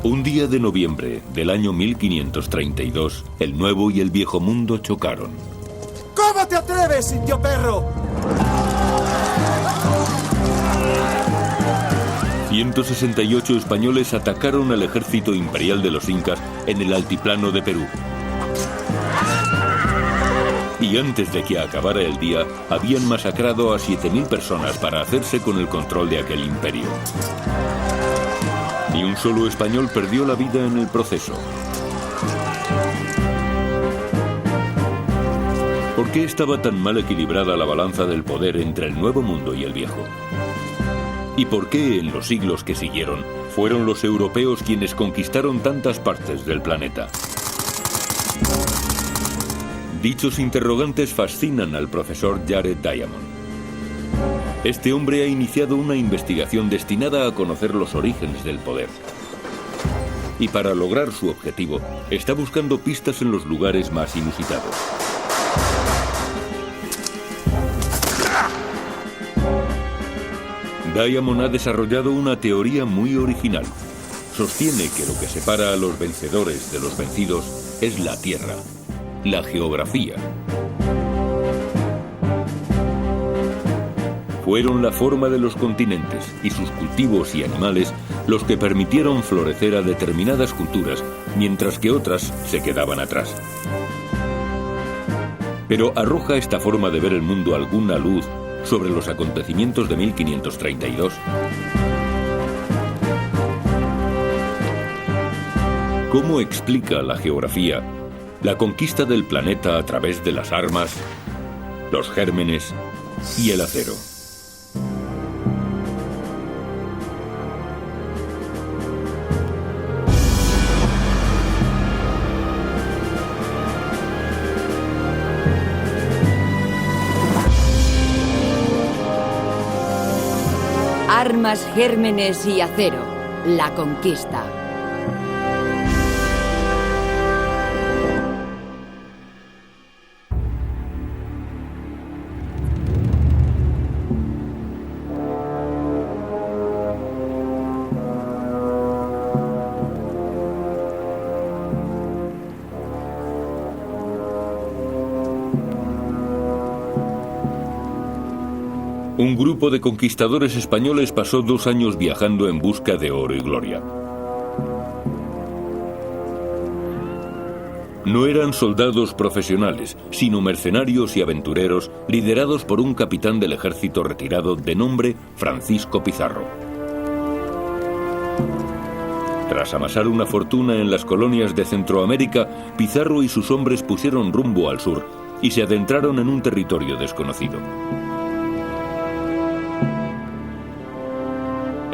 Un día de noviembre del año 1532, el Nuevo y el Viejo Mundo chocaron. ¿Cómo te atreves, indio perro? 168 españoles atacaron al ejército imperial de los incas en el altiplano de Perú. Y antes de que acabara el día, habían masacrado a 7.000 personas para hacerse con el control de aquel imperio. Ni un solo español perdió la vida en el proceso. ¿Por qué estaba tan mal equilibrada la balanza del poder entre el Nuevo Mundo y el Viejo? ¿Y por qué en los siglos que siguieron fueron los europeos quienes conquistaron tantas partes del planeta? Dichos interrogantes fascinan al profesor Jared Diamond. Este hombre ha iniciado una investigación destinada a conocer los orígenes del poder. Y para lograr su objetivo, está buscando pistas en los lugares más inusitados. Diamond ha desarrollado una teoría muy original. Sostiene que lo que separa a los vencedores de los vencidos es la tierra, la geografía. Fueron la forma de los continentes y sus cultivos y animales los que permitieron florecer a determinadas culturas, mientras que otras se quedaban atrás. Pero ¿arroja esta forma de ver el mundo alguna luz sobre los acontecimientos de 1532? ¿Cómo explica la geografía la conquista del planeta a través de las armas, los gérmenes y el acero? Armas, gérmenes y acero. La conquista. Un grupo de conquistadores españoles pasó 2 años viajando en busca de oro y gloria. No eran soldados profesionales, sino mercenarios y aventureros liderados por un capitán del ejército retirado de nombre Francisco Pizarro. Tras amasar una fortuna en las colonias de Centroamérica, Pizarro y sus hombres pusieron rumbo al sur y se adentraron en un territorio desconocido.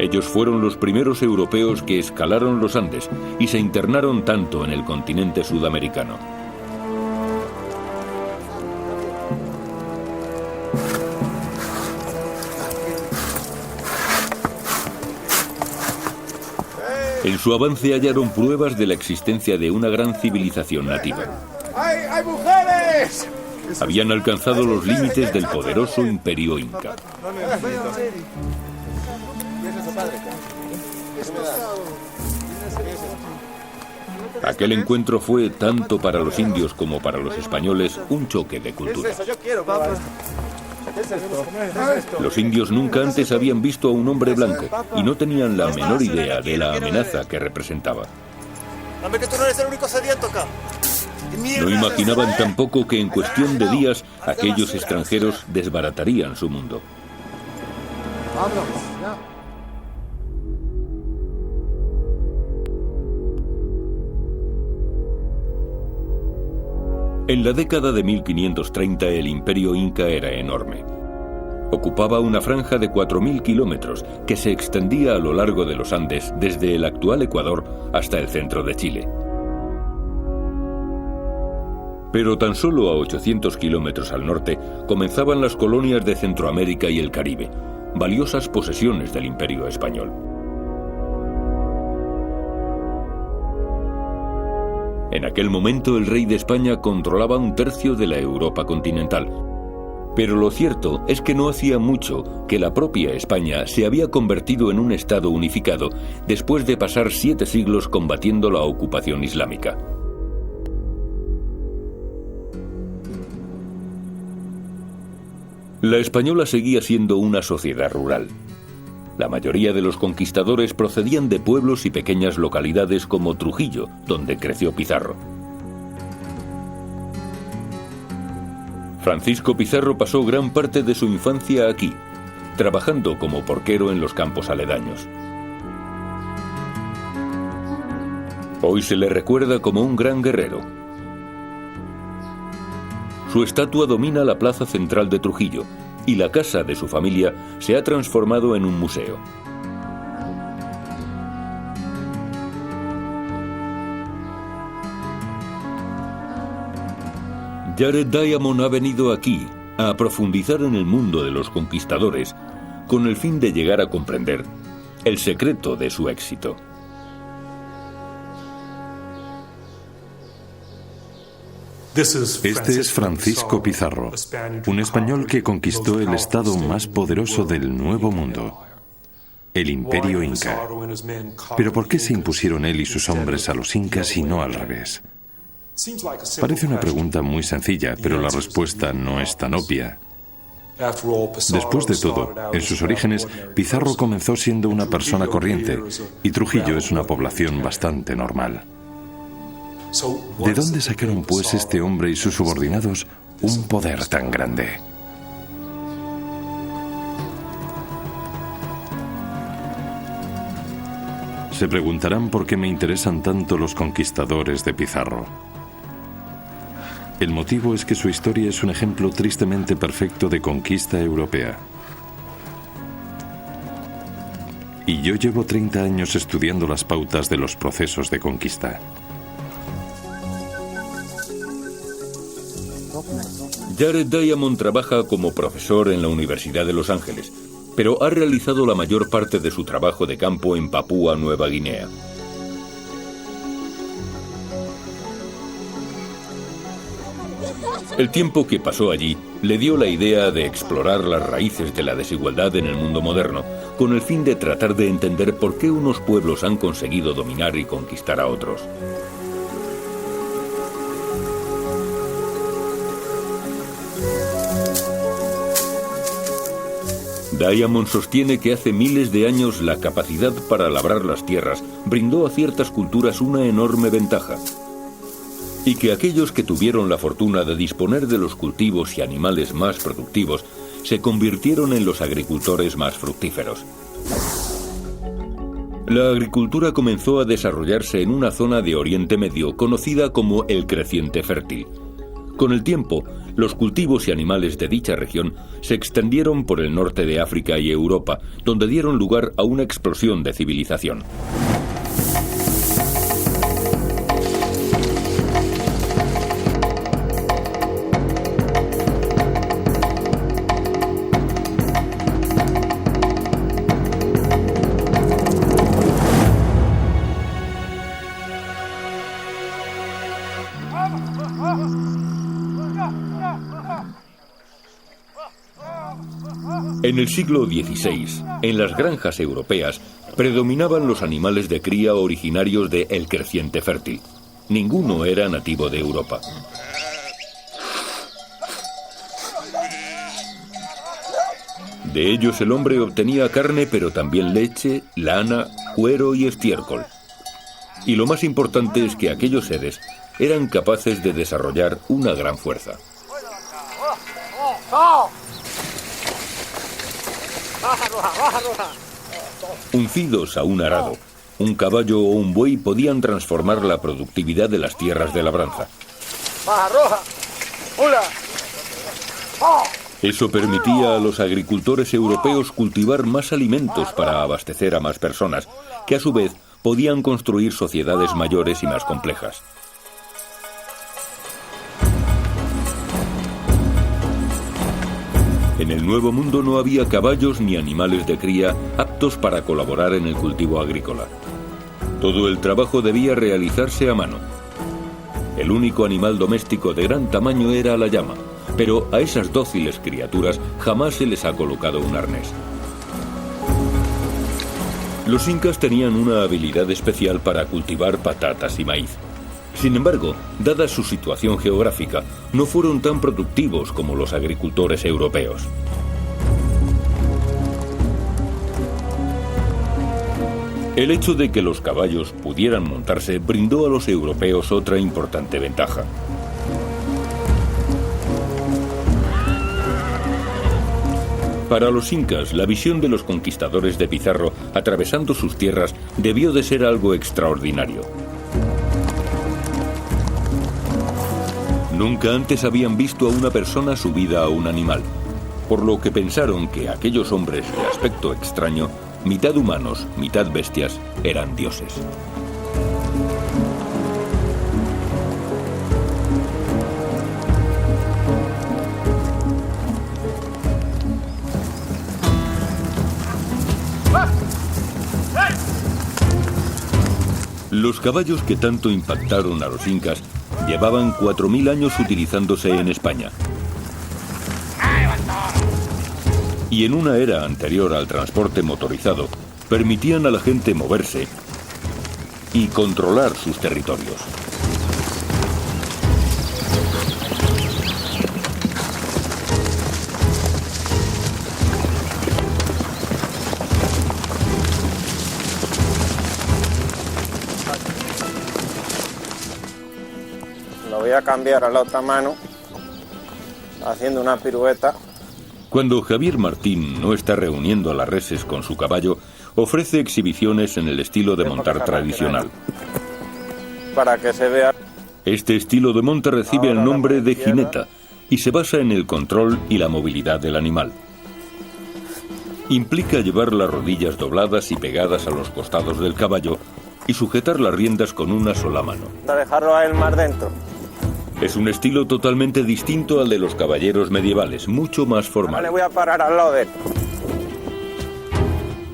Ellos fueron los primeros europeos que escalaron los Andes y se internaron tanto en el continente sudamericano. En su avance hallaron pruebas de la existencia de una gran civilización nativa. ¡Hay mujeres! Habían alcanzado los límites del poderoso imperio inca. Aquel encuentro fue, tanto para los indios como para los españoles, un choque de culturas. Los indios nunca antes habían visto a un hombre blanco y no tenían la menor idea de la amenaza que representaba. Dame que tú no eres el único sediento acá. No imaginaban tampoco que en cuestión de días aquellos extranjeros desbaratarían su mundo. En la década de 1530 el imperio inca era enorme. Ocupaba una franja de 4.000 kilómetros que se extendía a lo largo de los Andes desde el actual Ecuador hasta el centro de Chile. Pero tan solo a 800 kilómetros al norte comenzaban las colonias de Centroamérica y el Caribe, valiosas posesiones del imperio español. En aquel momento el rey de España controlaba 1/3 de la Europa continental, Pero lo cierto es que no hacía mucho que la propia España se había convertido en un estado unificado después de pasar 7 siglos combatiendo la ocupación islámica. La española seguía siendo una sociedad rural. La mayoría de los conquistadores procedían de pueblos y pequeñas localidades como Trujillo, donde creció Pizarro. Francisco Pizarro pasó gran parte de su infancia aquí, trabajando como porquero en los campos aledaños. Hoy se le recuerda como un gran guerrero. Su estatua domina la plaza central de Trujillo y la casa de su familia se ha transformado en un museo. Jared Diamond ha venido aquí a profundizar en el mundo de los conquistadores con el fin de llegar a comprender el secreto de su éxito. Este es Francisco Pizarro, un español que conquistó el estado más poderoso del Nuevo Mundo, el Imperio Inca. Pero ¿por qué se impusieron él y sus hombres a los incas y no al revés? Parece una pregunta muy sencilla, pero la respuesta no es tan obvia. Después de todo, en sus orígenes, Pizarro comenzó siendo una persona corriente y Trujillo es una población bastante normal. ¿De dónde sacaron, pues, este hombre y sus subordinados un poder tan grande? Se preguntarán por qué me interesan tanto los conquistadores de Pizarro. El motivo es que su historia es un ejemplo tristemente perfecto de conquista europea. Y yo llevo 30 años estudiando las pautas de los procesos de conquista. Jared Diamond trabaja como profesor en la Universidad de Los Ángeles, pero ha realizado la mayor parte de su trabajo de campo en Papúa Nueva Guinea. El tiempo que pasó allí le dio la idea de explorar las raíces de la desigualdad en el mundo moderno, con el fin de tratar de entender por qué unos pueblos han conseguido dominar y conquistar a otros. Diamond sostiene que hace miles de años la capacidad para labrar las tierras brindó a ciertas culturas una enorme ventaja, y que aquellos que tuvieron la fortuna de disponer de los cultivos y animales más productivos se convirtieron en los agricultores más fructíferos. La agricultura comenzó a desarrollarse en una zona de Oriente Medio conocida como el Creciente Fértil. Con el tiempo, los cultivos y animales de dicha región se extendieron por el norte de África y Europa, donde dieron lugar a una explosión de civilización. En el siglo XVI, en las granjas europeas, predominaban los animales de cría originarios de El Creciente Fértil. Ninguno era nativo de Europa. De ellos el hombre obtenía carne, pero también leche, lana, cuero y estiércol. Y lo más importante es que aquellos seres eran capaces de desarrollar una gran fuerza. Uncidos a un arado, un caballo o un buey podían transformar la productividad de las tierras de labranza. Eso permitía a los agricultores europeos cultivar más alimentos para abastecer a más personas, que a su vez podían construir sociedades mayores y más complejas. En el Nuevo Mundo no había caballos ni animales de cría aptos para colaborar en el cultivo agrícola. Todo el trabajo debía realizarse a mano. El único animal doméstico de gran tamaño era la llama, pero a esas dóciles criaturas jamás se les ha colocado un arnés. Los incas tenían una habilidad especial para cultivar patatas y maíz. Sin embargo, dada su situación geográfica, no fueron tan productivos como los agricultores europeos. El hecho de que los caballos pudieran montarse brindó a los europeos otra importante ventaja. Para los incas, la visión de los conquistadores de Pizarro atravesando sus tierras debió de ser algo extraordinario. Nunca antes habían visto a una persona subida a un animal, por lo que pensaron que aquellos hombres de aspecto extraño, mitad humanos, mitad bestias, eran dioses. Los caballos que tanto impactaron a los incas llevaban 4000 años utilizándose en España. Y en una era anterior al transporte motorizado, permitían a la gente moverse y controlar sus territorios. Lo voy a cambiar a la otra mano, haciendo una pirueta. Cuando Javier Martín no está reuniendo a las reses con su caballo, ofrece exhibiciones en el estilo de montar tradicional. Para que se vea. Este estilo de monta recibe el nombre de jineta y se basa en el control y la movilidad del animal. Implica llevar las rodillas dobladas y pegadas a los costados del caballo y sujetar las riendas con una sola mano. Para dejarlo a él más dentro. Es un estilo totalmente distinto al de los caballeros medievales, mucho más formal. Ahora le voy a parar al lado de él.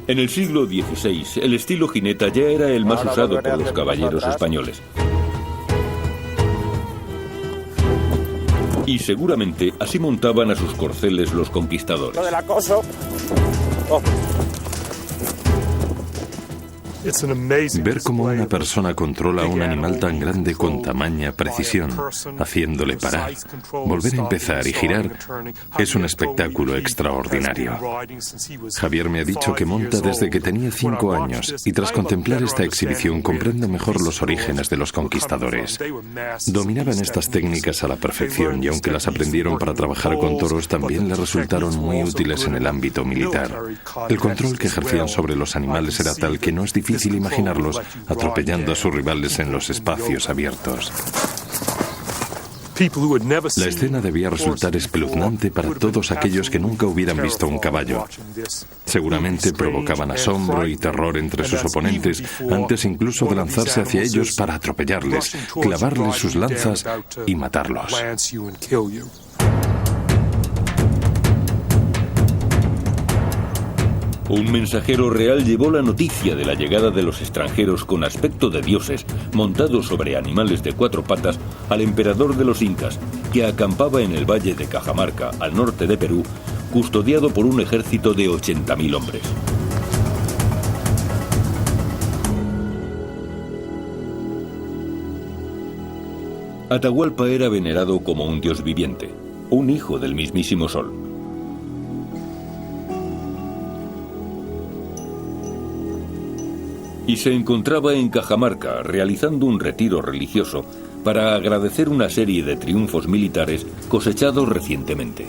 En el siglo XVI, el estilo jineta ya era el más usado por los caballeros españoles. Y seguramente así montaban a sus corceles los conquistadores. Lo del acoso. Oh. Ver cómo una persona controla a un animal tan grande con tamaña precisión, haciéndole parar, volver a empezar y girar, es un espectáculo extraordinario. Javier me ha dicho que monta desde que tenía 5 años y tras contemplar esta exhibición comprende mejor los orígenes de los conquistadores. Dominaban estas técnicas a la perfección y aunque las aprendieron para trabajar con toros, también les resultaron muy útiles en el ámbito militar. El control que ejercían sobre los animales era tal que no es difícil imaginarlos atropellando a sus rivales en los espacios abiertos. La escena debía resultar espeluznante para todos aquellos que nunca hubieran visto un caballo. Seguramente provocaban asombro y terror entre sus oponentes antes incluso de lanzarse hacia ellos para atropellarles, clavarles sus lanzas y matarlos. Un mensajero real llevó la noticia de la llegada de los extranjeros con aspecto de dioses, montados sobre animales de 4 patas, al emperador de los incas, que acampaba en el valle de Cajamarca, al norte de Perú, custodiado por un ejército de 80.000 hombres. Atahualpa era venerado como un dios viviente, un hijo del mismísimo sol. Y se encontraba en Cajamarca realizando un retiro religioso para agradecer una serie de triunfos militares cosechados recientemente.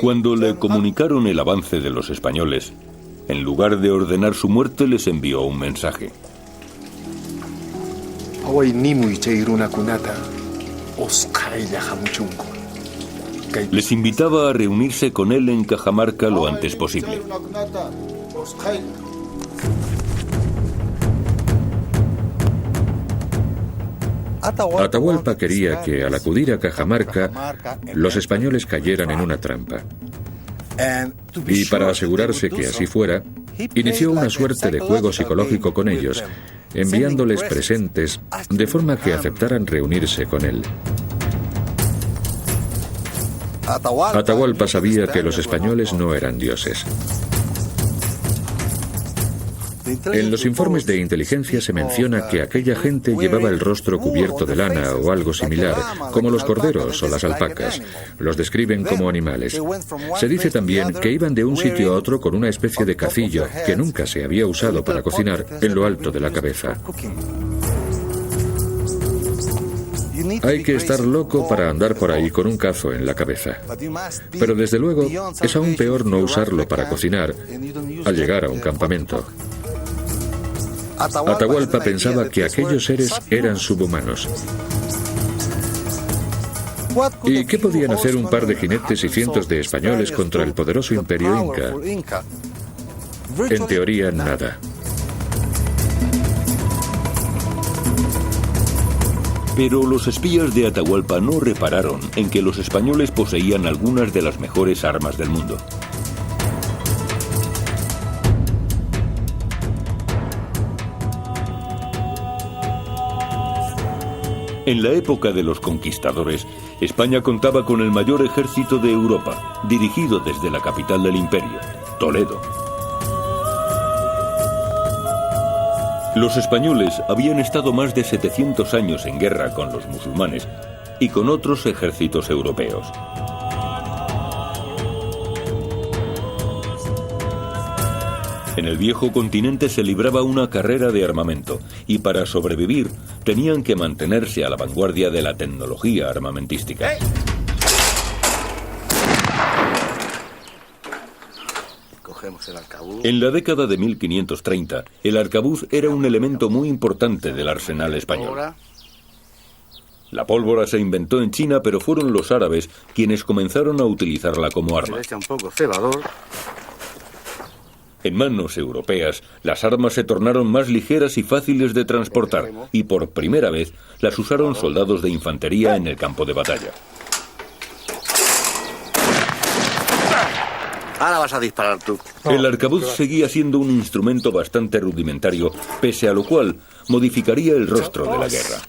Cuando le comunicaron el avance de los españoles, en lugar de ordenar su muerte, les envió un mensaje. Les invitaba a reunirse con él en Cajamarca lo antes posible. Atahualpa quería que, al acudir a Cajamarca, los españoles cayeran en una trampa. Y para asegurarse que así fuera, inició una suerte de juego psicológico con ellos, enviándoles presentes de forma que aceptaran reunirse con él. Atahualpa sabía que los españoles no eran dioses. En los informes de inteligencia se menciona que aquella gente llevaba el rostro cubierto de lana o algo similar, como los corderos o las alpacas. Los describen como animales. Se dice también que iban de un sitio a otro con una especie de cacillo que nunca se había usado para cocinar en lo alto de la cabeza. Hay que estar loco para andar por ahí con un cazo en la cabeza. Pero desde luego es aún peor no usarlo para cocinar al llegar a un campamento. Atahualpa pensaba que aquellos seres eran subhumanos. ¿Y qué podían hacer un par de jinetes y cientos de españoles contra el poderoso imperio inca? En teoría, nada. Pero los espías de Atahualpa no repararon en que los españoles poseían algunas de las mejores armas del mundo. En la época de los conquistadores, España contaba con el mayor ejército de Europa, dirigido desde la capital del imperio, Toledo. Los españoles habían estado más de 700 años en guerra con los musulmanes y con otros ejércitos europeos. En el viejo continente se libraba una carrera de armamento y para sobrevivir tenían que mantenerse a la vanguardia de la tecnología armamentística. En la década de 1530, el arcabuz era un elemento muy importante del arsenal español. La pólvora se inventó en China, pero fueron los árabes quienes comenzaron a utilizarla como arma. En manos europeas, las armas se tornaron más ligeras y fáciles de transportar, y por primera vez las usaron soldados de infantería en el campo de batalla. Ahora vas a disparar tú. El arcabuz seguía siendo un instrumento bastante rudimentario, pese a lo cual modificaría el rostro de la guerra.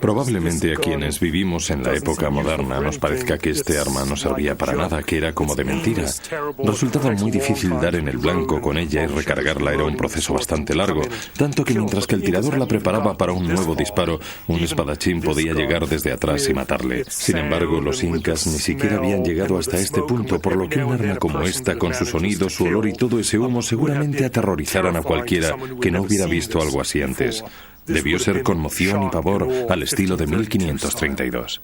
Probablemente a quienes vivimos en la época moderna nos parezca que este arma no servía para nada, que era como de mentira. Resultaba muy difícil dar en el blanco con ella y recargarla era un proceso bastante largo, tanto que mientras que el tirador la preparaba para un nuevo disparo, un espadachín podía llegar desde atrás y matarle. Sin embargo, los incas ni siquiera habían llegado hasta este punto, por lo que un arma como esta, con su sonido, su olor y todo ese humo, seguramente aterrorizaran a cualquiera que no hubiera visto algo así antes. Debió ser conmoción y pavor al estilo de 1532.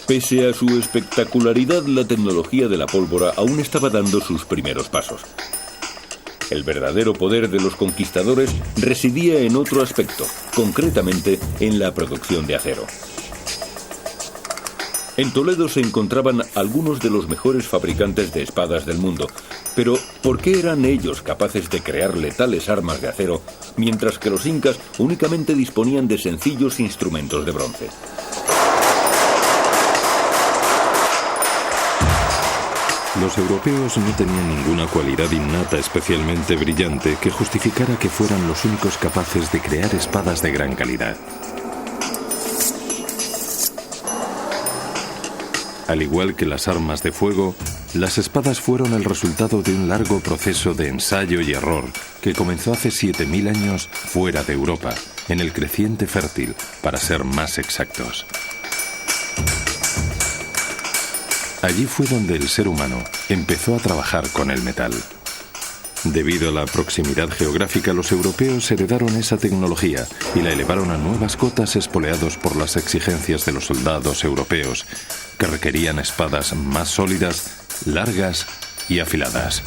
Pese a su espectacularidad, la tecnología de la pólvora aún estaba dando sus primeros pasos. El verdadero poder de los conquistadores residía en otro aspecto, concretamente en la producción de acero. En Toledo se encontraban algunos de los mejores fabricantes de espadas del mundo, pero ¿por qué eran ellos capaces de crear letales armas de acero, mientras que los incas únicamente disponían de sencillos instrumentos de bronce? Los europeos no tenían ninguna cualidad innata especialmente brillante que justificara que fueran los únicos capaces de crear espadas de gran calidad. Al igual que las armas de fuego, las espadas fueron el resultado de un largo proceso de ensayo y error que comenzó hace 7000 años fuera de Europa, en el Creciente Fértil, para ser más exactos. Allí fue donde el ser humano empezó a trabajar con el metal. Debido a la proximidad geográfica, los europeos heredaron esa tecnología y la elevaron a nuevas cotas, espoleados por las exigencias de los soldados europeos, que requerían espadas más sólidas, largas y afiladas.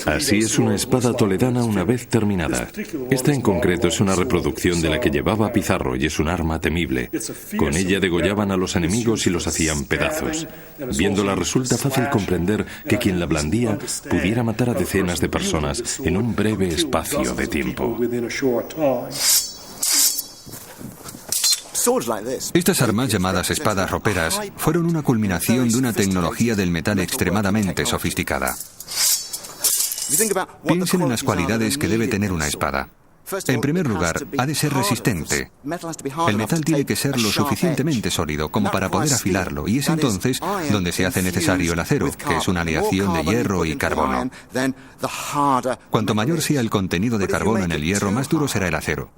Así es una espada toledana una vez terminada. Esta en concreto es una reproducción de la que llevaba Pizarro y es un arma temible. Con ella degollaban a los enemigos y los hacían pedazos. Viéndola resulta fácil comprender que quien la blandía pudiera matar a decenas de personas en un breve espacio de tiempo. Estas armas, llamadas espadas roperas, fueron una culminación de una tecnología del metal extremadamente sofisticada. Piensen en las cualidades que debe tener una espada. En primer lugar, ha de ser resistente. El metal tiene que ser lo suficientemente sólido como para poder afilarlo, y es entonces donde se hace necesario el acero, que es una aleación de hierro y carbono. Cuanto mayor sea el contenido de carbono en el hierro, más duro será el acero.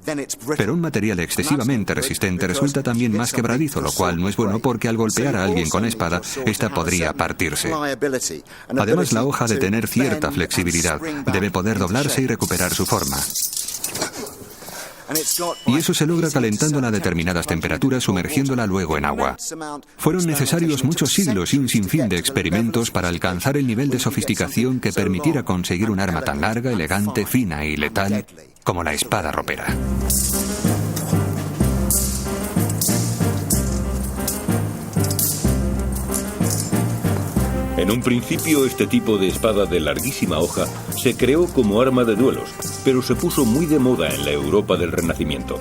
Pero un material excesivamente resistente resulta también más quebradizo, lo cual no es bueno porque al golpear a alguien con la espada, esta podría partirse. Además, la hoja ha de tener cierta flexibilidad, debe poder doblarse y recuperar su forma. Y eso se logra calentándola a determinadas temperaturas, sumergiéndola luego en agua. Fueron necesarios muchos siglos y un sinfín de experimentos para alcanzar el nivel de sofisticación que permitiera conseguir un arma tan larga, elegante, fina y letal como la espada ropera. En un principio, este tipo de espada de larguísima hoja se creó como arma de duelos, pero se puso muy de moda en la Europa del Renacimiento.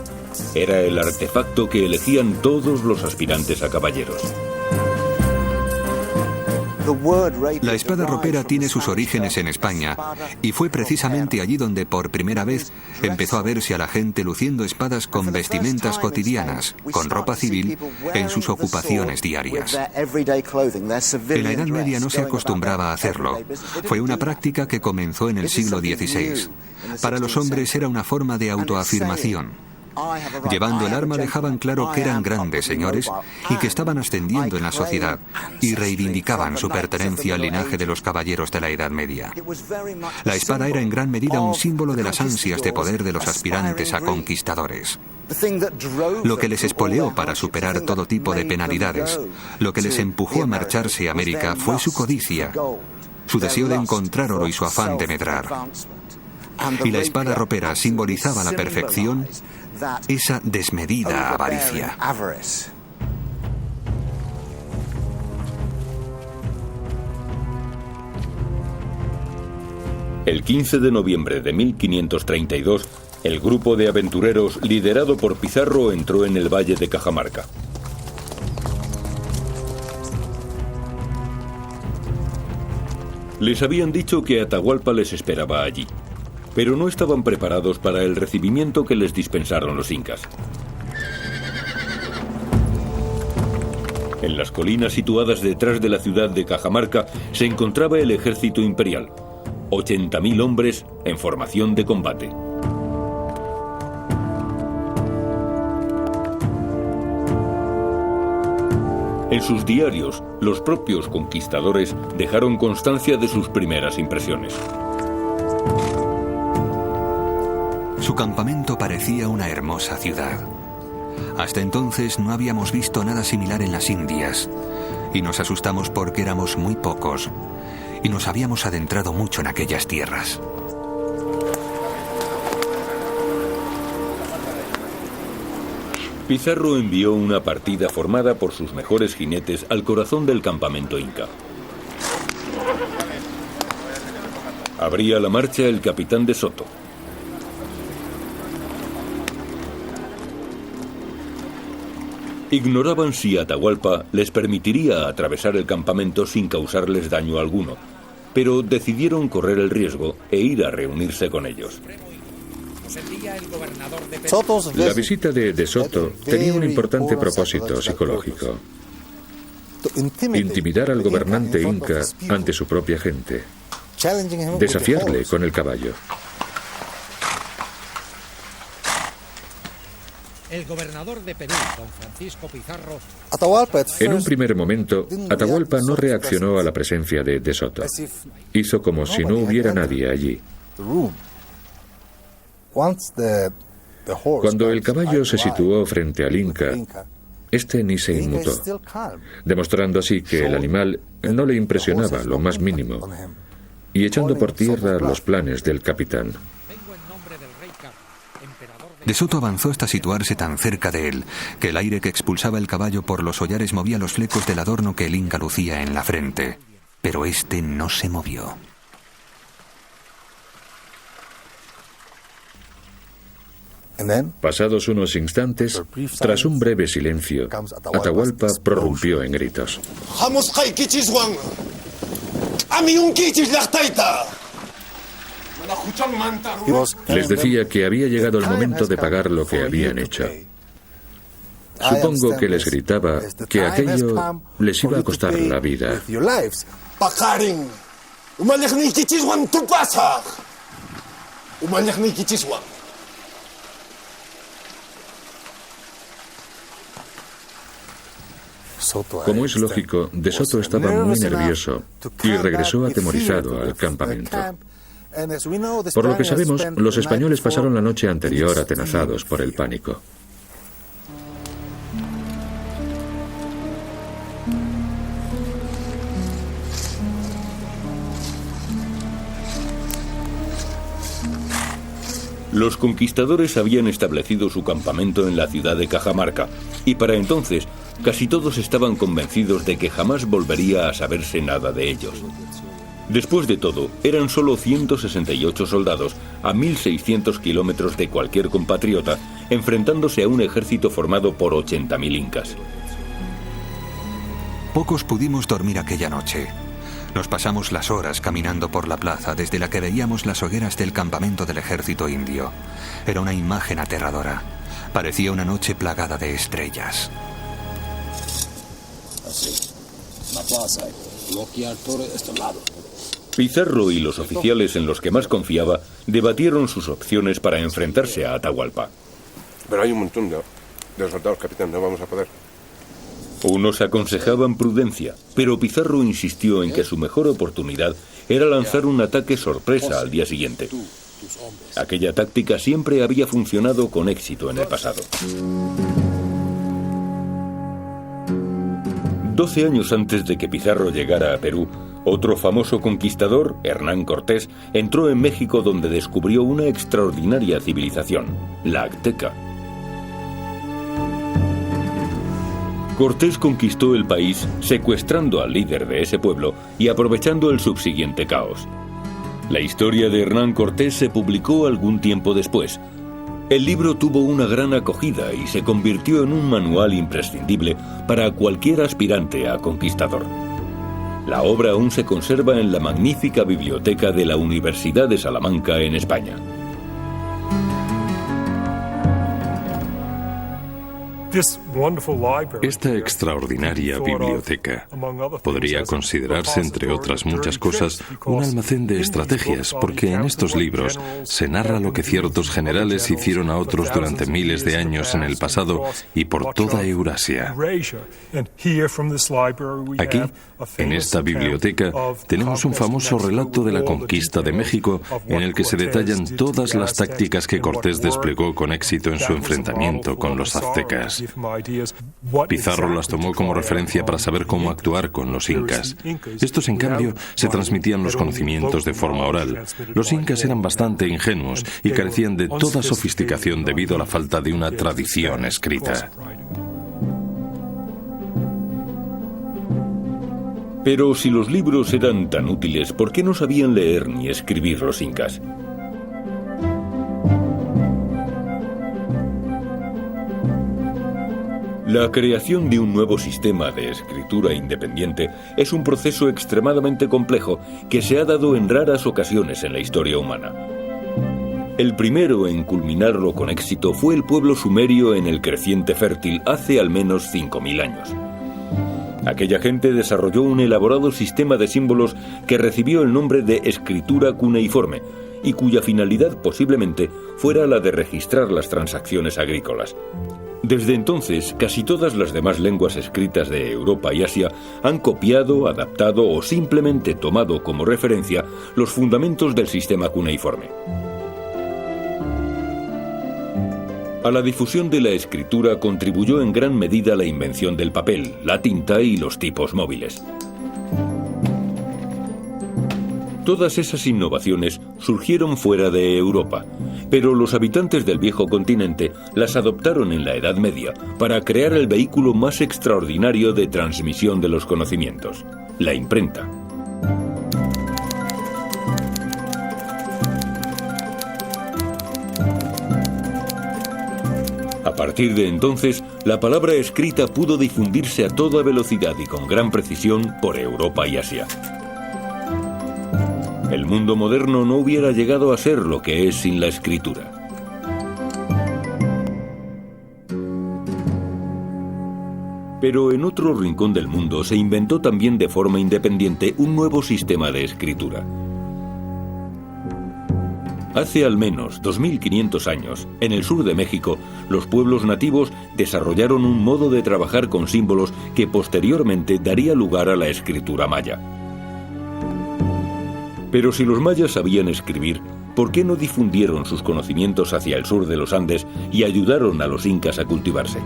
Era el artefacto que elegían todos los aspirantes a caballeros. La espada ropera tiene sus orígenes en España y fue precisamente allí donde por primera vez empezó a verse a la gente luciendo espadas con vestimentas cotidianas, con ropa civil, en sus ocupaciones diarias. En la Edad Media no se acostumbraba a hacerlo. Fue una práctica que comenzó en el siglo XVI. Para los hombres era una forma de autoafirmación. Llevando el arma dejaban claro que eran grandes señores y que estaban ascendiendo en la sociedad y reivindicaban su pertenencia al linaje de los caballeros de la Edad Media. La espada era en gran medida un símbolo de las ansias de poder de los aspirantes a conquistadores. Lo que les espoleó para superar todo tipo de penalidades, lo que les empujó a marcharse a América fue su codicia, su deseo de encontrar oro y su afán de medrar. Y la espada ropera simbolizaba a la perfección esa desmedida avaricia. El 15 de noviembre de 1532, el grupo de aventureros liderado por Pizarro entró en el valle de Cajamarca. Les habían dicho que Atahualpa les esperaba allí, pero no estaban preparados para el recibimiento que les dispensaron los incas. En las colinas situadas detrás de la ciudad de Cajamarca se encontraba el ejército imperial, 80.000 hombres en formación de combate. En sus diarios, los propios conquistadores dejaron constancia de sus primeras impresiones. Su campamento parecía una hermosa ciudad. Hasta entonces no habíamos visto nada similar en las Indias, y nos asustamos porque éramos muy pocos, y nos habíamos adentrado mucho en aquellas tierras. Pizarro envió una partida formada por sus mejores jinetes al corazón del campamento inca. Abría la marcha el capitán de Soto. Ignoraban si Atahualpa les permitiría atravesar el campamento sin causarles daño alguno, pero decidieron correr el riesgo e ir a reunirse con ellos. La visita de Soto tenía un importante propósito psicológico: intimidar al gobernante inca ante su propia gente, desafiarle con el caballo. El gobernador de Perú, don Francisco Pizarro. En un primer momento, Atahualpa no reaccionó a la presencia de Soto. Hizo como si no hubiera nadie allí. Cuando el caballo se situó frente al inca, este ni se inmutó, demostrando así que el animal no le impresionaba lo más mínimo. y echando por tierra los planes del capitán. De Soto avanzó hasta situarse tan cerca de él que el aire que expulsaba el caballo por los hollares movía los flecos del adorno que el inca lucía en la frente. Pero este no se movió. Pasados unos instantes, tras un breve silencio, Atahualpa prorrumpió en gritos. Les decía que había llegado el momento de pagar lo que habían hecho. Supongo que les gritaba que aquello les iba a costar la vida. Como es lógico, De Soto estaba muy nervioso y regresó atemorizado al campamento. Por lo que sabemos, los españoles pasaron la noche anterior atenazados por el pánico. Los conquistadores habían establecido su campamento en la ciudad de Cajamarca, y para entonces casi todos estaban convencidos de que jamás volvería a saberse nada de ellos. Después de todo, eran solo 168 soldados a 1.600 kilómetros de cualquier compatriota, enfrentándose a un ejército formado por 80.000 incas. Pocos pudimos dormir aquella noche. Nos pasamos las horas caminando por la plaza desde la que veíamos las hogueras del campamento del ejército indio. Era una imagen aterradora. Parecía una noche plagada de estrellas. Pizarro y los oficiales en los que más confiaba debatieron sus opciones para enfrentarse a Atahualpa. Pero hay un montón de soldados, capitán, no vamos a poder. Unos aconsejaban prudencia, pero Pizarro insistió en que su mejor oportunidad era lanzar un ataque sorpresa al día siguiente. Aquella táctica siempre había funcionado con éxito en el pasado. 12 años antes de que Pizarro llegara a Perú, otro famoso conquistador, Hernán Cortés, entró en México donde descubrió una extraordinaria civilización, la azteca. Cortés conquistó el país secuestrando al líder de ese pueblo y aprovechando el subsiguiente caos. La historia de Hernán Cortés se publicó algún tiempo después. El libro tuvo una gran acogida y se convirtió en un manual imprescindible para cualquier aspirante a conquistador. La obra aún se conserva en la magnífica biblioteca de la Universidad de Salamanca en España. Esta extraordinaria biblioteca podría considerarse, entre otras muchas cosas, un almacén de estrategias, porque en estos libros se narra lo que ciertos generales hicieron a otros durante miles de años en el pasado y por toda Eurasia. Aquí, en esta biblioteca, tenemos un famoso relato de la conquista de México en el que se detallan todas las tácticas que Cortés desplegó con éxito en su enfrentamiento con los aztecas. Pizarro las tomó como referencia para saber cómo actuar con los incas. Estos, en cambio, se transmitían los conocimientos de forma oral. Los incas eran bastante ingenuos y carecían de toda sofisticación debido a la falta de una tradición escrita. Pero si los libros eran tan útiles, ¿por qué no sabían leer ni escribir los incas? La creación de un nuevo sistema de escritura independiente es un proceso extremadamente complejo que se ha dado en raras ocasiones en la historia humana. El primero en culminarlo con éxito fue el pueblo sumerio en el Creciente Fértil hace al menos 5.000 años. Aquella gente desarrolló un elaborado sistema de símbolos que recibió el nombre de escritura cuneiforme y cuya finalidad posiblemente fuera la de registrar las transacciones agrícolas. Desde entonces, casi todas las demás lenguas escritas de Europa y Asia han copiado, adaptado o simplemente tomado como referencia los fundamentos del sistema cuneiforme. A la difusión de la escritura contribuyó en gran medida la invención del papel, la tinta y los tipos móviles. Todas esas innovaciones surgieron fuera de Europa, pero los habitantes del viejo continente las adoptaron en la Edad Media para crear el vehículo más extraordinario de transmisión de los conocimientos, la imprenta. A partir de entonces, la palabra escrita pudo difundirse a toda velocidad y con gran precisión por Europa y Asia. El mundo moderno no hubiera llegado a ser lo que es sin la escritura. Pero en otro rincón del mundo se inventó también de forma independiente un nuevo sistema de escritura. Hace al menos 2500 años, en el sur de México, los pueblos nativos desarrollaron un modo de trabajar con símbolos que posteriormente daría lugar a la escritura maya. Pero si los mayas sabían escribir, ¿por qué no difundieron sus conocimientos hacia el sur de los Andes y ayudaron a los incas a cultivarse?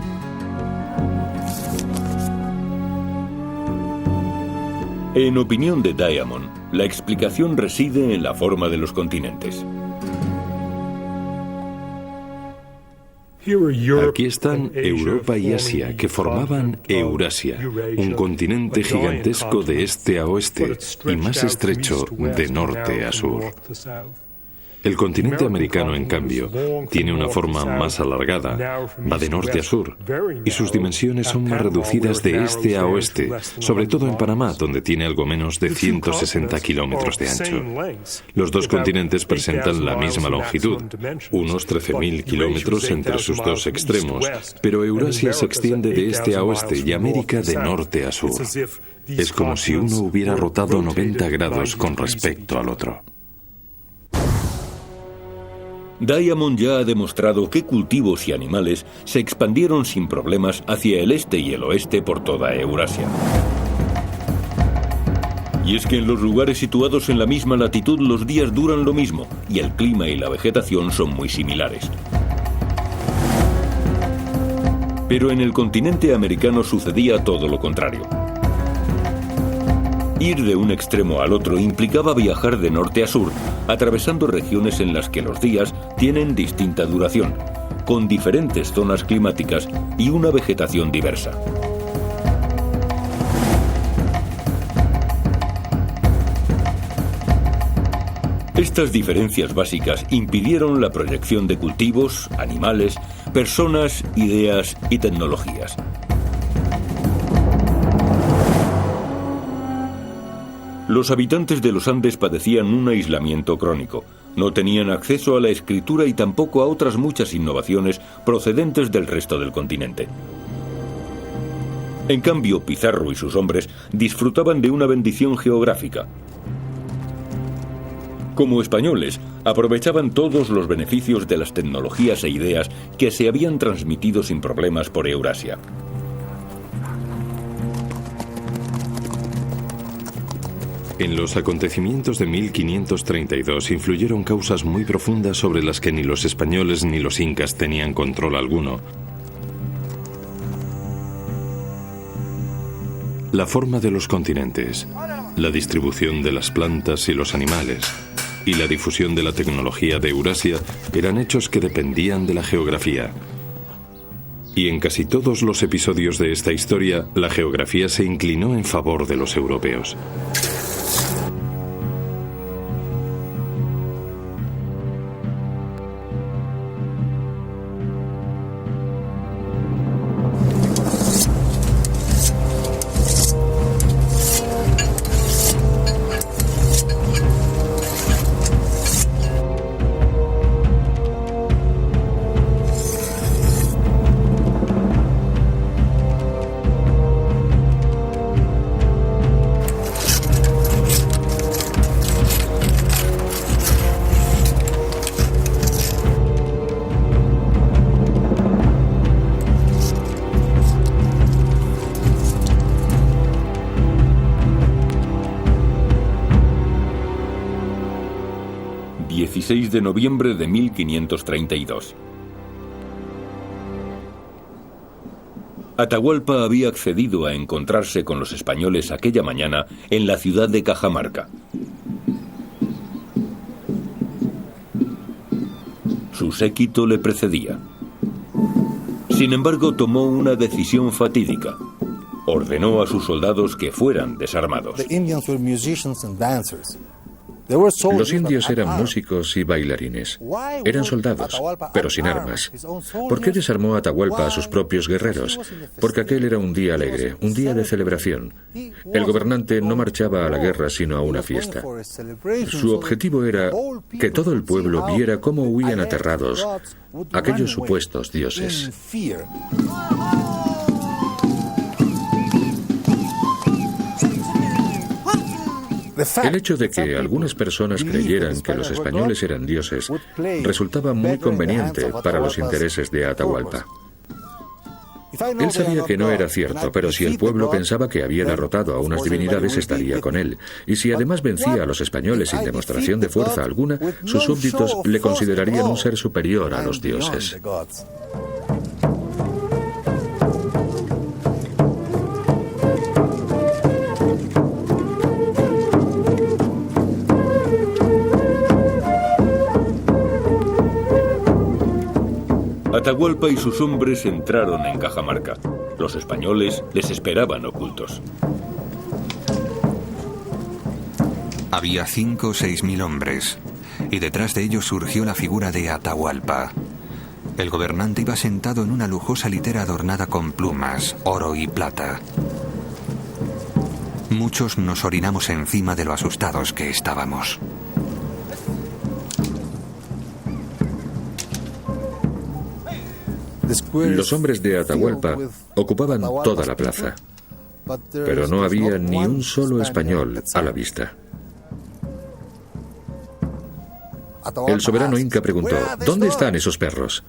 En opinión de Diamond, la explicación reside en la forma de los continentes. Aquí están Europa y Asia, que formaban Eurasia, un continente gigantesco de este a oeste y más estrecho de norte a sur. El continente americano, en cambio, tiene una forma más alargada, va de norte a sur, y sus dimensiones son más reducidas de este a oeste, sobre todo en Panamá, donde tiene algo menos de 160 kilómetros de ancho. Los dos continentes presentan la misma longitud, unos 13.000 kilómetros entre sus dos extremos, pero Eurasia se extiende de este a oeste y América de norte a sur. Es como si uno hubiera rotado 90 grados con respecto al otro. Diamond ya ha demostrado que cultivos y animales se expandieron sin problemas hacia el este y el oeste por toda Eurasia. Y es que en los lugares situados en la misma latitud los días duran lo mismo y el clima y la vegetación son muy similares. Pero en el continente americano sucedía todo lo contrario. Ir de un extremo al otro implicaba viajar de norte a sur, atravesando regiones en las que los días tienen distinta duración, con diferentes zonas climáticas y una vegetación diversa. Estas diferencias básicas impidieron la proyección de cultivos, animales, personas, ideas y tecnologías. Los habitantes de los Andes padecían un aislamiento crónico. No tenían acceso a la escritura y tampoco a otras muchas innovaciones procedentes del resto del continente. En cambio, Pizarro y sus hombres disfrutaban de una bendición geográfica. Como españoles, aprovechaban todos los beneficios de las tecnologías e ideas que se habían transmitido sin problemas por Eurasia. En los acontecimientos de 1532 influyeron causas muy profundas sobre las que ni los españoles ni los incas tenían control alguno. La forma de los continentes, la distribución de las plantas y los animales, y la difusión de la tecnología de Eurasia eran hechos que dependían de la geografía. Y en casi todos los episodios de esta historia, la geografía se inclinó en favor de los europeos. De noviembre de 1532. Atahualpa había accedido a encontrarse con los españoles aquella mañana en la ciudad de Cajamarca. Su séquito le precedía. Sin embargo, tomó una decisión fatídica. Ordenó a sus soldados que fueran desarmados. Los indios eran músicos y bailarines. Eran soldados, pero sin armas. ¿Por qué desarmó Atahualpa a sus propios guerreros? Porque aquel era un día alegre, un día de celebración. El gobernante no marchaba a la guerra sino a una fiesta. Su objetivo era que todo el pueblo viera cómo huían aterrados aquellos supuestos dioses. El hecho de que algunas personas creyeran que los españoles eran dioses resultaba muy conveniente para los intereses de Atahualpa. Él sabía que no era cierto, pero si el pueblo pensaba que había derrotado a unas divinidades, estaría con él. Y si además vencía a los españoles sin demostración de fuerza alguna, sus súbditos le considerarían un ser superior a los dioses. Atahualpa y sus hombres entraron en Cajamarca. Los españoles les esperaban ocultos. Había 5 o 6 mil hombres, y detrás de ellos surgió la figura de Atahualpa. El gobernante iba sentado en una lujosa litera adornada con plumas, oro y plata. Muchos nos orinamos encima de lo asustados que estábamos. Los hombres de Atahualpa ocupaban toda la plaza, pero no había ni un solo español a la vista. El soberano inca preguntó: ¿dónde están esos perros?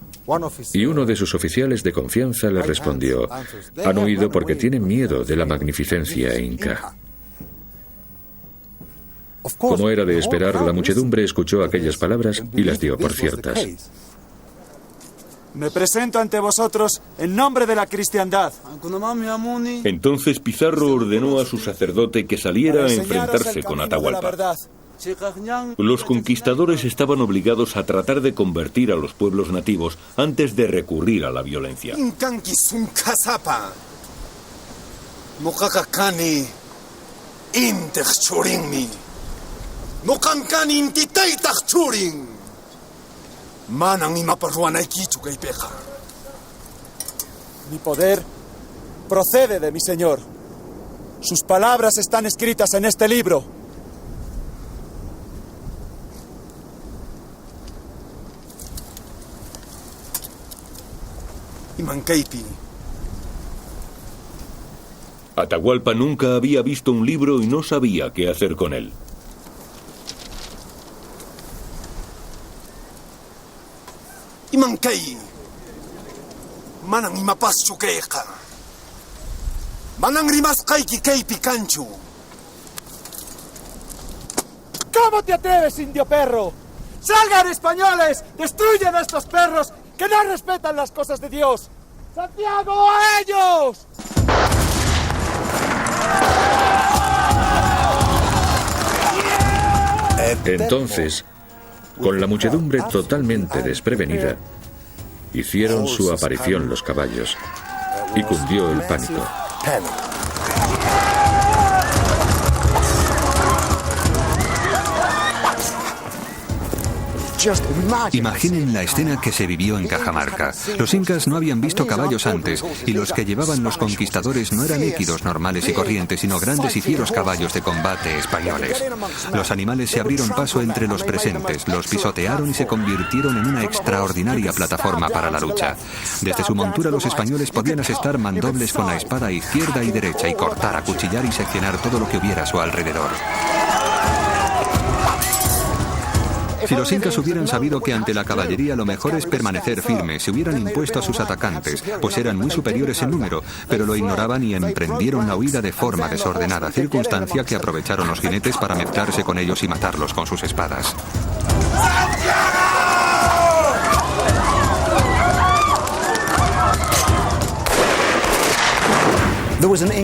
Y uno de sus oficiales de confianza le respondió: han huido porque tienen miedo de la magnificencia inca. Como era de esperar, la muchedumbre escuchó aquellas palabras y las dio por ciertas. Me presento ante vosotros en nombre de la cristiandad. Entonces Pizarro ordenó a su sacerdote que saliera a enfrentarse con Atahualpa. Los conquistadores estaban obligados a tratar de convertir a los pueblos nativos antes de recurrir a la violencia. Mi poder procede de mi señor. Sus palabras están escritas en este libro. Atahualpa nunca había visto un libro y no sabía qué hacer con él. ¿Cómo te atreves, indio perro? ¡Salgan, españoles! ¡Destruyen a estos perros que no respetan las cosas de Dios! ¡Santiago, a ellos! Entonces, con la muchedumbre totalmente desprevenida, hicieron su aparición los caballos y cundió el pánico. Imaginen la escena que se vivió en Cajamarca. Los incas no habían visto caballos antes, y los que llevaban los conquistadores no eran equidos normales y corrientes, sino grandes y fieros caballos de combate españoles. Los animales se abrieron paso entre los presentes, los pisotearon y se convirtieron en una extraordinaria plataforma para la lucha. Desde su montura los españoles podían asestar mandobles con la espada izquierda y derecha y cortar, acuchillar y seccionar todo lo que hubiera a su alrededor. Si los incas hubieran sabido que ante la caballería lo mejor es permanecer firmes, se hubieran impuesto a sus atacantes, pues eran muy superiores en número, pero lo ignoraban y emprendieron la huida de forma desordenada, circunstancia que aprovecharon los jinetes para mezclarse con ellos y matarlos con sus espadas.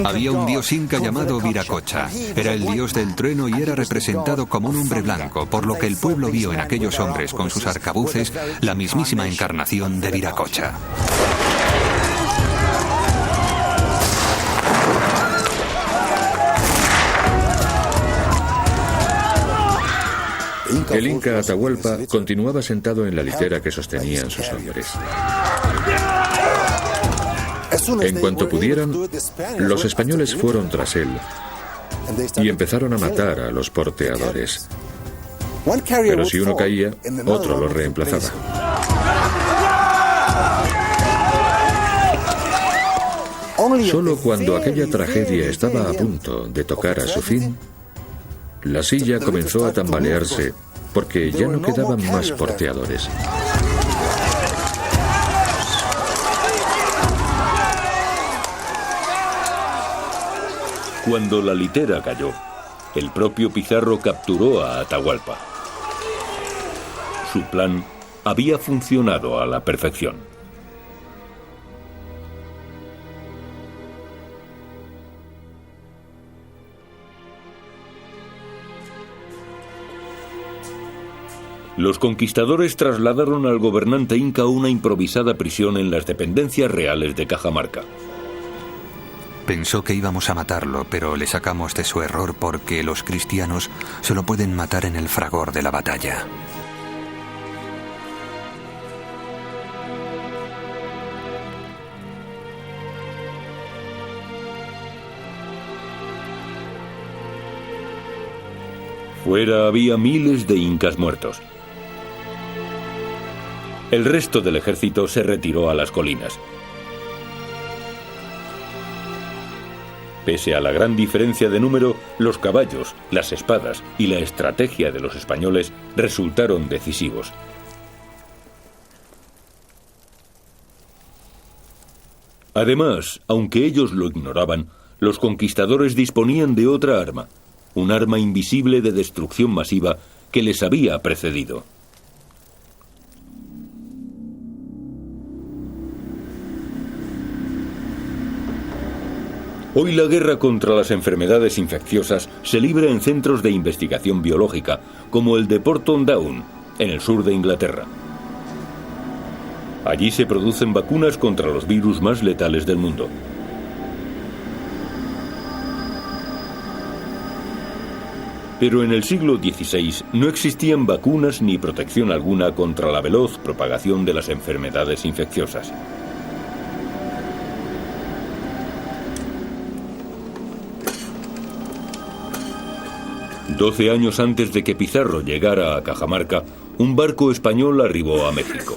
Había un dios inca llamado Viracocha. Era el dios del trueno y era representado como un hombre blanco, por lo que el pueblo vio en aquellos hombres con sus arcabuces la mismísima encarnación de Viracocha. El inca Atahualpa continuaba sentado en la litera que sostenían sus hombres. En cuanto pudieron, los españoles fueron tras él y empezaron a matar a los porteadores. Pero si uno caía, otro lo reemplazaba. Solo cuando aquella tragedia estaba a punto de tocar a su fin, la silla comenzó a tambalearse porque ya no quedaban más porteadores. Cuando la litera cayó, el propio Pizarro capturó a Atahualpa. Su plan había funcionado a la perfección. Los conquistadores trasladaron al gobernante inca una improvisada prisión en las dependencias reales de Cajamarca. Pensó que íbamos a matarlo, pero le sacamos de su error porque los cristianos solo pueden matar en el fragor de la batalla. Fuera había miles de incas muertos. El resto del ejército se retiró a las colinas. Pese a la gran diferencia de número, los caballos, las espadas y la estrategia de los españoles resultaron decisivos. Además, aunque ellos lo ignoraban, los conquistadores disponían de otra arma, un arma invisible de destrucción masiva que les había precedido. Hoy la guerra contra las enfermedades infecciosas se libra en centros de investigación biológica, como el de Porton Down, en el sur de Inglaterra. Allí se producen vacunas contra los virus más letales del mundo. Pero en el siglo XVI no existían vacunas ni protección alguna contra la veloz propagación de las enfermedades infecciosas. Doce años antes de que Pizarro llegara a Cajamarca, un barco español arribó a México.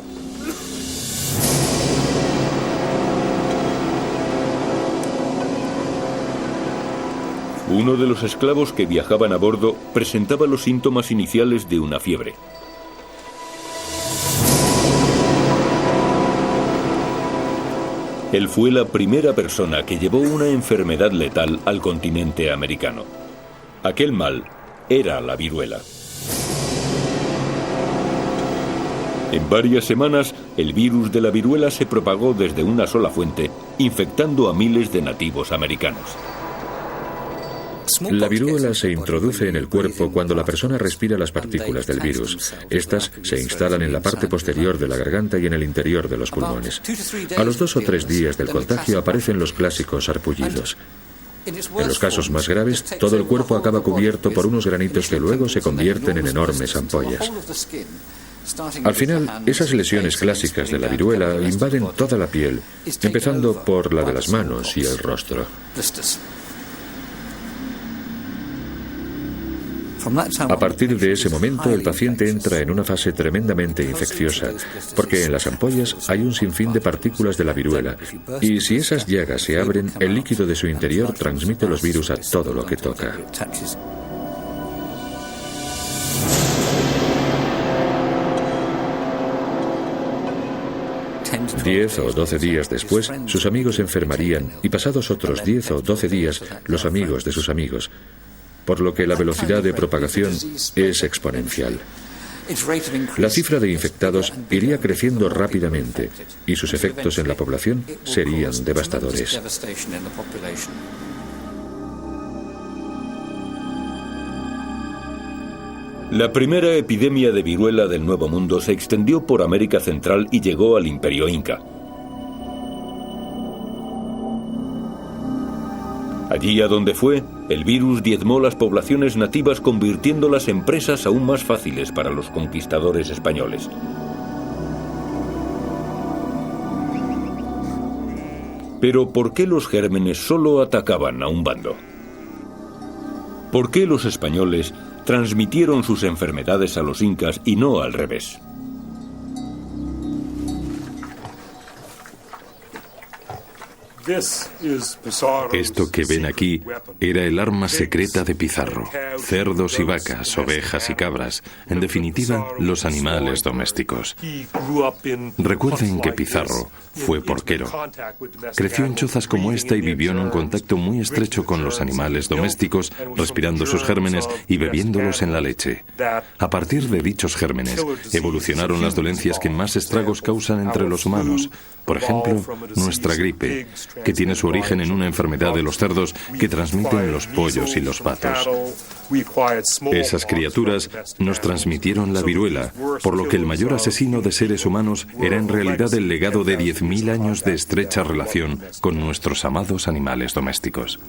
Uno de los esclavos que viajaban a bordo presentaba los síntomas iniciales de una fiebre. Él fue la primera persona que llevó una enfermedad letal al continente americano. Aquel mal era la viruela. En varias semanas, el virus de la viruela se propagó desde una sola fuente, infectando a miles de nativos americanos. La viruela se introduce en el cuerpo cuando la persona respira las partículas del virus. Estas se instalan en la parte posterior de la garganta y en el interior de los pulmones. A los 2 o 3 días del contagio aparecen los clásicos sarpullidos. En los casos más graves, todo el cuerpo acaba cubierto por unos granitos que luego se convierten en enormes ampollas. Al final, esas lesiones clásicas de la viruela invaden toda la piel, empezando por la de las manos y el rostro. A partir de ese momento, el paciente entra en una fase tremendamente infecciosa, porque en las ampollas hay un sinfín de partículas de la viruela, y si esas llagas se abren, el líquido de su interior transmite los virus a todo lo que toca. 10 o 12 días después, sus amigos se enfermarían, y pasados otros 10 o 12 días, los amigos de sus amigos, por lo que la velocidad de propagación es exponencial. La cifra de infectados iría creciendo rápidamente y sus efectos en la población serían devastadores. La primera epidemia de viruela del Nuevo Mundo se extendió por América Central y llegó al Imperio Inca. Allí a donde fue, el virus diezmó las poblaciones nativas, convirtiéndolas en presas aún más fáciles para los conquistadores españoles. Pero ¿por qué los gérmenes solo atacaban a un bando? ¿Por qué los españoles transmitieron sus enfermedades a los incas y no al revés? Esto que ven aquí era el arma secreta de Pizarro. Cerdos y vacas, ovejas y cabras, en definitiva, los animales domésticos. Recuerden que Pizarro fue porquero. Creció en chozas como esta y vivió en un contacto muy estrecho con los animales domésticos, respirando sus gérmenes y bebiéndolos en la leche. A partir de dichos gérmenes, evolucionaron las dolencias que más estragos causan entre los humanos. Por ejemplo, nuestra gripe, que tiene su origen en una enfermedad de los cerdos que transmiten los pollos y los patos. Esas criaturas nos transmitieron la viruela, por lo que el mayor asesino de seres humanos era en realidad el legado de 10.000 años de estrecha relación con nuestros amados animales domésticos.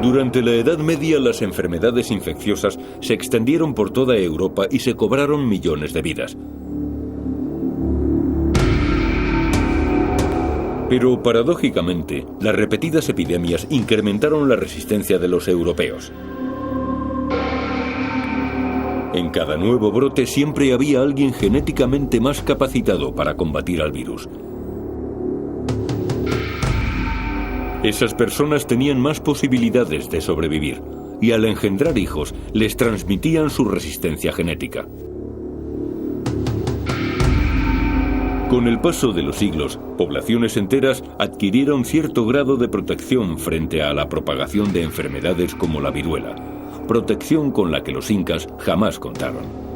Durante la Edad Media, las enfermedades infecciosas se extendieron por toda Europa y se cobraron millones de vidas. Pero, paradójicamente, las repetidas epidemias incrementaron la resistencia de los europeos. En cada nuevo brote siempre había alguien genéticamente más capacitado para combatir al virus. Esas personas tenían más posibilidades de sobrevivir y al engendrar hijos les transmitían su resistencia genética. Con el paso de los siglos, poblaciones enteras adquirieron cierto grado de protección frente a la propagación de enfermedades como la viruela, protección con la que los incas jamás contaron.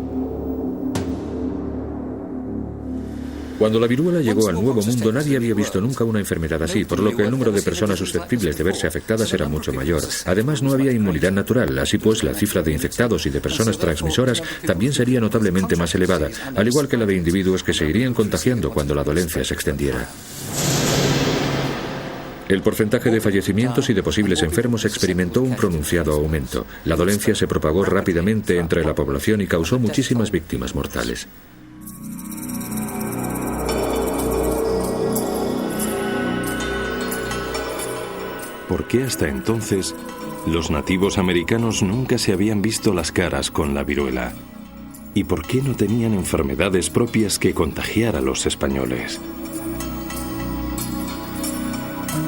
Cuando la viruela llegó al Nuevo Mundo, nadie había visto nunca una enfermedad así, por lo que el número de personas susceptibles de verse afectadas era mucho mayor. Además, no había inmunidad natural, así pues la cifra de infectados y de personas transmisoras también sería notablemente más elevada, al igual que la de individuos que se irían contagiando cuando la dolencia se extendiera. El porcentaje de fallecimientos y de posibles enfermos experimentó un pronunciado aumento. La dolencia se propagó rápidamente entre la población y causó muchísimas víctimas mortales. ¿Por qué hasta entonces los nativos americanos nunca se habían visto las caras con la viruela? ¿Y por qué no tenían enfermedades propias que contagiar a los españoles?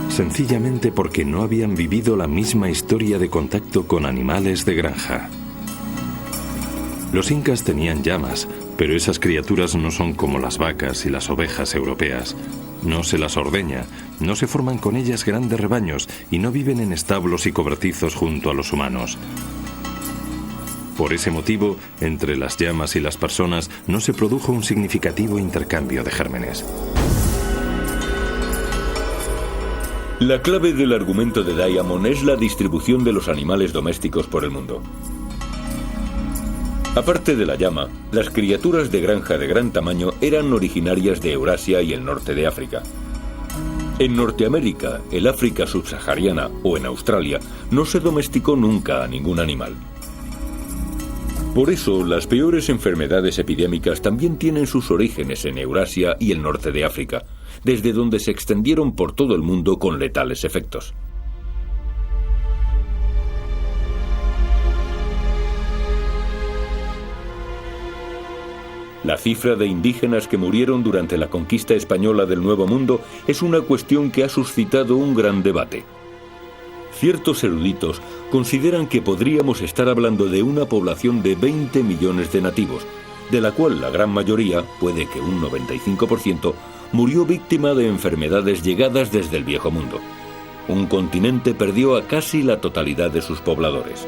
Sencillamente porque no habían vivido la misma historia de contacto con animales de granja. Los incas tenían llamas, pero esas criaturas no son como las vacas y las ovejas europeas. No se las ordeña, no se forman con ellas grandes rebaños y no viven en establos y cobertizos junto a los humanos. Por ese motivo, entre las llamas y las personas no se produjo un significativo intercambio de gérmenes. La clave del argumento de Diamond es la distribución de los animales domésticos por el mundo. Aparte de la llama, las criaturas de granja de gran tamaño eran originarias de Eurasia y el norte de África. En Norteamérica, el África subsahariana o en Australia no se domesticó nunca a ningún animal. Por eso, las peores enfermedades epidémicas también tienen sus orígenes en Eurasia y el norte de África, desde donde se extendieron por todo el mundo con letales efectos. La cifra de indígenas que murieron durante la conquista española del Nuevo Mundo es una cuestión que ha suscitado un gran debate. Ciertos eruditos consideran que podríamos estar hablando de una población de 20 millones de nativos, de la cual la gran mayoría, puede que un 95%, murió víctima de enfermedades llegadas desde el Viejo Mundo. un continente perdió a casi la totalidad de sus pobladores.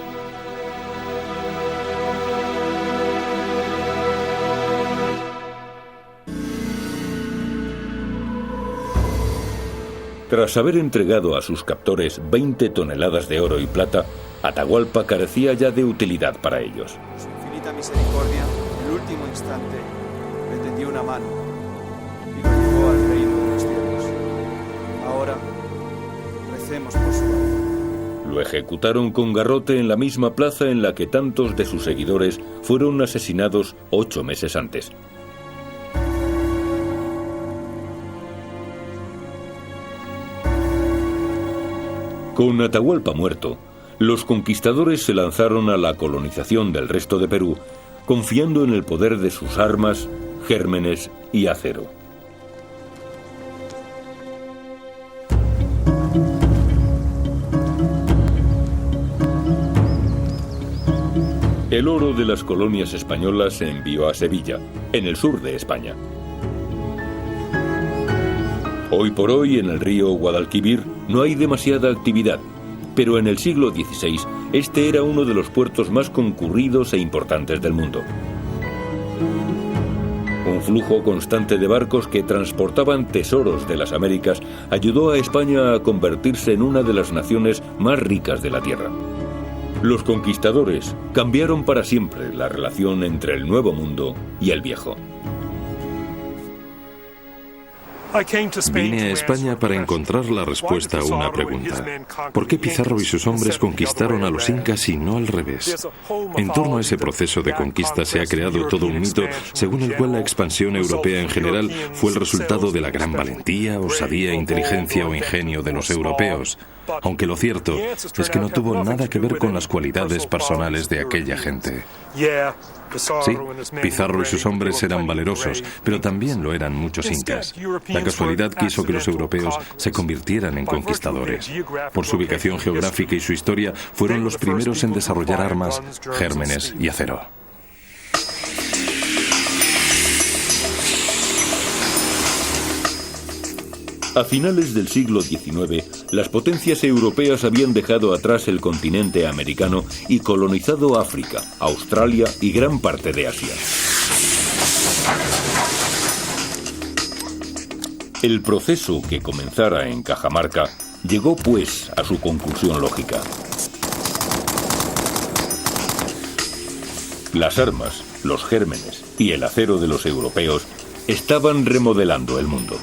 Tras haber entregado a sus captores 20 toneladas de oro y plata, Atahualpa carecía ya de utilidad para ellos. Su infinita misericordia, en el último instante, le tendió una mano y lo llevó al reino de los cielos. Ahora, recemos por su alma. Lo ejecutaron con garrote en la misma plaza en la que tantos de sus seguidores fueron asesinados 8 meses antes. Con Atahualpa muerto, los conquistadores se lanzaron a la colonización del resto de Perú, confiando en el poder de sus armas, gérmenes y acero. El oro de las colonias españolas se envió a Sevilla, en el sur de España. Hoy por hoy, en el río Guadalquivir no hay demasiada actividad, pero en el siglo XVI este era uno de los puertos más concurridos e importantes del mundo. Un flujo constante de barcos que transportaban tesoros de las Américas ayudó a España a convertirse en una de las naciones más ricas de la Tierra. Los conquistadores cambiaron para siempre la relación entre el Nuevo Mundo y el Viejo. Vine a España para encontrar la respuesta a una pregunta. ¿Por qué Pizarro y sus hombres conquistaron a los incas y no al revés? En torno a ese proceso de conquista se ha creado todo un mito según el cual la expansión europea en general fue el resultado de la gran valentía, osadía, inteligencia o ingenio de los europeos, aunque lo cierto es que no tuvo nada que ver con las cualidades personales de aquella gente. Sí, Pizarro y sus hombres eran valerosos, pero también lo eran muchos incas. La casualidad quiso que los europeos se convirtieran en conquistadores. Por su ubicación geográfica y su historia, fueron los primeros en desarrollar armas, gérmenes y acero. A finales del siglo XIX, las potencias europeas habían dejado atrás el continente americano y colonizado África, Australia y gran parte de Asia. El proceso que comenzara en Cajamarca llegó, pues, a su conclusión lógica. Las armas, los gérmenes y el acero de los europeos estaban remodelando el mundo.